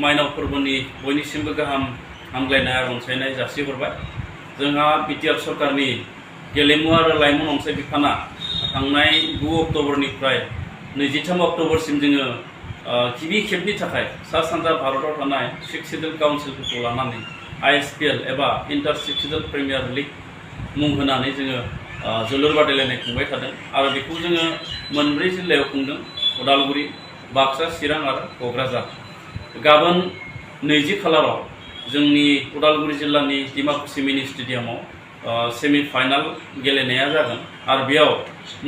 माइनाव फोरबोनि बयनिसिमबो गाहाम हामग्लायनाय आरो अनसायनाय जासिहरबाय। जोंहा बिटिआर सरकारनि गेलेमु आरो लाइमोन अनसाय बिफाना थांनाय 9 अक्ट'बरनिफ्राय 23 अक्ट'बरसिम जोङो गिबि खेबनि थाखाय सा सानजा भारताव थानाय 6 सिडुल काउन्सिलफोरखौ लानानै ISPL एबा इन्टार सिडुल प्रिमियार लिग मुं होनानै जोङो जोलुर बादायलायनाय खुंबाय थादों आरो बेखौ जोङो मोनब्रै जिल्लायाव खुंदों: उदालगुरि, बाक्सा, चिरां आरो क'क्राझार। गाबोन 20 खालाराव जोंनि उदालगुरि जिल्लानि डिमाकुसि मिनि स्टेडियामाव सेमि फाइनाल गेलेनाया जागोन आरो बेयाव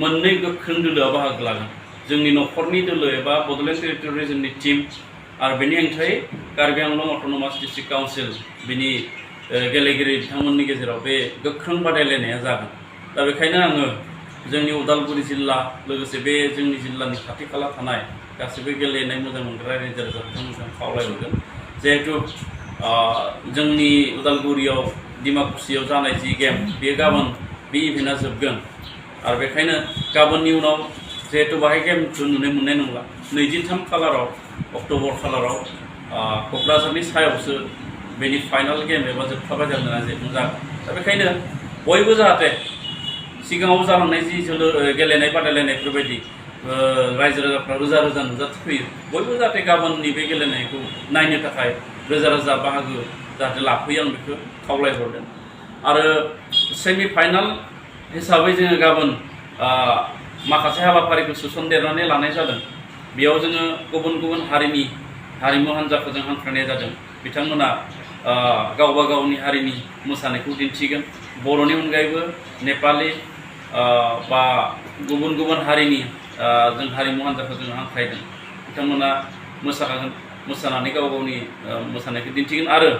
मोननै गोख्रों दोलोआ बाहागो लागोन। जोंनि न'खरनि दोलो एबा बड'लेण्ड टेरिटरि रिजननि टीम आरो बेनि हेंथायै Karbi Anglong autonomous district council बिनि गेलेगिरि बिथांमोननि गेजेराव बे गोख्रों बादायलायनाया जागोन। दा बेखायनो आङो जोंनि उदालगुरि जिल्ला लोगोसे बे जोंनि जिल्लानि खाथि खाला थानाय गासैबो गेलेनाय मोजां मोनग्रा रायजो राजाफोरखौ खावलायहरगोन, जिहेतु जोंनि उदालगुरियाव डिमाकुसियाव जानाय जि गेम बे गाबोन बे इभेन्टआ जोबगोन आरो बेखायनो गाबोननि उनाव जिहेतु बाहाय गेमखौ नुनो मोननाय नंला। 23 खालाराव अक्ट'बर खालाराव क'क्राझारनि सायावसो बेनि फाइनाल गेम एबा जोबथा बादायलायनाया जिहेतु जागोन। दा बेखायनो बयबो जाहाथे सिगाङाव जालांनाय जि जोलुर गेलेनाय बादायलायनायफोरबायदि रायजो राजाफ्रा रोजा रोजा नुजाथिफैयो, बयबो जाहाथे गाबोननि बे गेलेनायखौ नायनो थाखाय रोजा रोजा बाहागो जाहाथे लाफैयो, आं बेखौ खावलायहरदों। आरो सेमि फाइनाल हिसाबै जोङो गाबोन माखासे हाबाफारिखौ सोसनदेरनानै लानाय जादों। बेयाव जोङो गुबुन गुबुन हारिनि हारिमु हान्जाखौ जों हांख्रायनाय जादों। बिथांमोना गावबा गावनि हारिनि मोसानायखौ दिन्थिगोन। बर'नि अनगायैबो नेपालि बा गुबुन गुबुन हारिनि जों हारिमु हान्जाखौ जों हांख्रायदों। बिथांमोना मोसागोन, मोसानानै गाव गावनि मोसानायखौ दिन्थिगोन आरो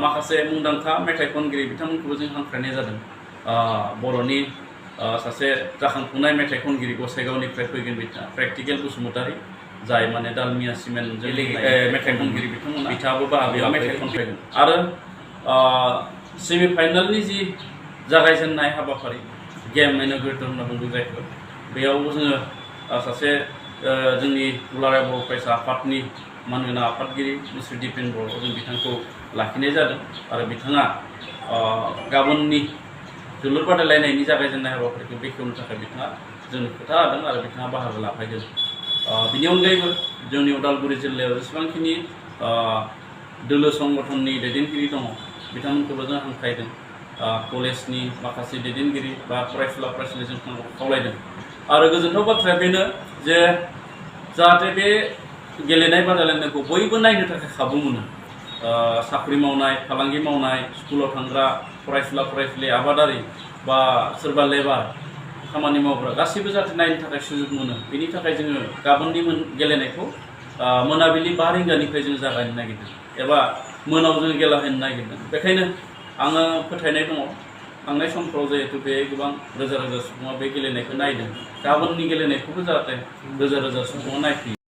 माखासे मुंदांखा मेथाइ खनगिरि बिथांमोनखौबो जों हांख्रायनाय जादों। बर'नि सासे जाखांफुनाय मेथाइ खनगिरि गसाइगावनिफ्राय फैगोन बिथाङा प्रेक्टिकेल बसुमतारी, जाय माने दालमिया सिमेन्टजों मेथाइ खनगिरि बिथांमोना बिथाङाबो बाहागोआव मेथाइ खनफैगोन। आरो सेमि फाइनालनि जि जागायजेननाय हाबाफारि गेम इन'ग्रेटर होनना बुंदों जायखौ, बेयावबो जोङो सासे जोंनि दुलाराय बर' फरायसा आफादनि मानगोनां आफादगिरि मिस्टार दिपेन बर' जों बिथांखौ लाखिनाय जादों आरो बिथाङा गाबोननि जोलुर बादायलायनायनि जागायजेननाय हाबाफारिखौ बेखेवनो थाखाय बिथाङा जोंनो खोथा होदों आरो बिथाङा बाहागो लाफैदों। बिनि अनगायैबो जोंनि उदालगुरि जिल्लायाव जेसेबांखिनि दोलो संगठननि दैदेनगिरि दङ बिथांमोनखौबो जों हांख्रायदों। कलेजनि माखासे दैदेनगिरि बा फरायसुला फरायसुलि जों खावलायदों। आरो गोजोनथाव बाथ्राया बेनो जे जाहाथे बे गेलेनाय बादायलायनायखौ बयबो नायनो थाखाय खाबु मोनो। साख्रि मावनाय, फालांगि मावनाय, स्कुलाव थांग्रा फरायसुला फरायसुलि, आबादारि बा सोरबा लेबार खामानि मावग्रा गासैबो जाहाथे नायनो थाखाय सुजुग मोनो। बेनि थाखाय जोङो गाबोननि गेलेनायखौ मोनाबिलि 5 रिंगानिफ्राय जों जागायनो नागिरदों एबा मोनाव जों गेला होनो नागिरदों। बेखायनो आङो फोथायनाय दङ थांनाय समफ्राव जिहेतु बे गोबां रोजा रोजा सुबुङा बे गेलेनायखौ नायदों, गाबोननि गेलेनायखौबो जाहाथे रोजा रोजा सुबुङा नायफैयो।